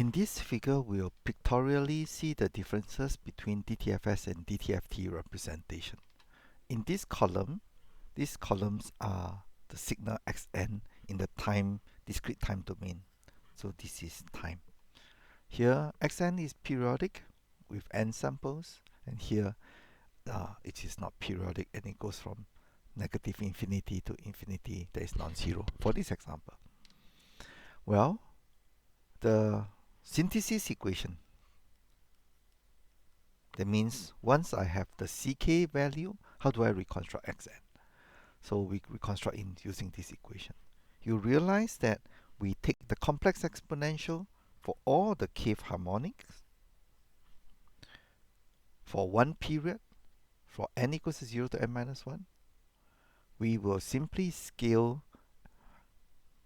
In this figure, we'll pictorially see the differences between DTFS and DTFT representation. In this column, these columns are the signal xn in the discrete time domain. So this is time. Here, xn is periodic with n samples, and here it is not periodic and it goes from negative infinity to infinity that is non-zero for this example. Well, the synthesis equation, that means once I have the ck value, how do I reconstruct xn? So we reconstruct using this equation. You realize that we take the complex exponential for all the kth harmonics for one period, for n equals to 0 to n minus 1. We will simply scale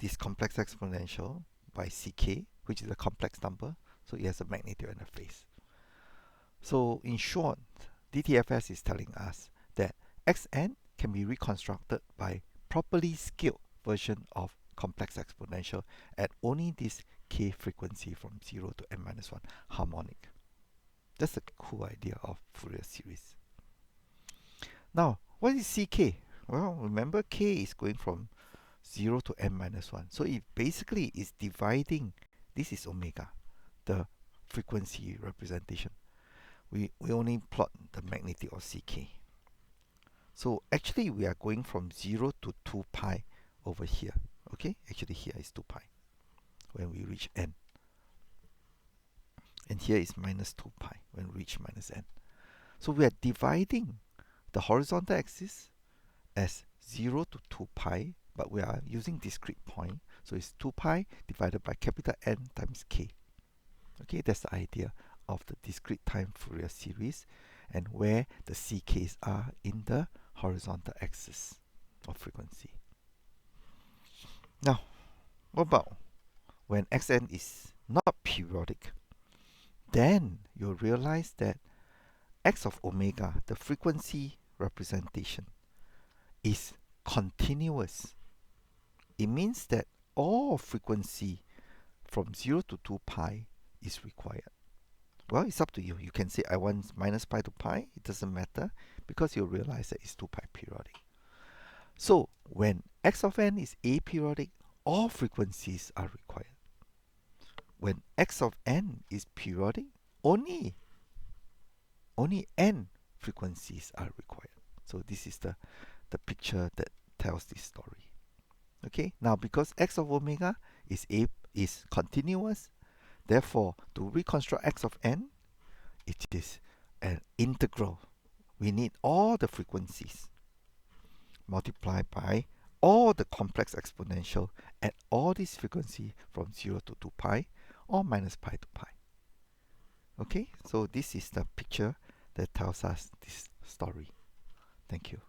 this complex exponential by ck, which is a complex number, so it has a magnitude and a phase. So in short, DTFS is telling us that xn can be reconstructed by properly scaled version of complex exponential at only this k frequency from 0 to n minus 1 harmonic. That's the cool idea of Fourier series. Now, what is ck? Well, remember k is going from 0 to n minus 1. So it basically is dividing, this is omega, the frequency representation. We only plot the magnitude of ck. So actually we are going from 0 to 2 pi over here. Okay, actually here is 2 pi when we reach n. And here is minus 2 pi when we reach minus n. So we are dividing the horizontal axis as 0 to 2 pi, but we are using discrete point. So it's 2 pi divided by capital N times k. Okay, that's the idea of the discrete time Fourier series and where the ck's are in the horizontal axis of frequency. Now, what about when xn is not periodic? Then you'll realize that x of omega, the frequency representation, is continuous. It means that all frequency from 0 to 2 pi is required. Well, it's up to you. You can say I want minus pi to pi. It doesn't matter because you'll realize that it's 2 pi periodic. So when x of n is aperiodic, all frequencies are required. When x of n is periodic, only n frequencies are required. So this is the picture that tells this story. Okay, now because x of omega is continuous, therefore to reconstruct x of n, it is an integral. We need all the frequencies multiplied by all the complex exponential at all these frequencies from 0 to 2 pi or minus pi to pi. Okay, so this is the picture that tells us this story. Thank you.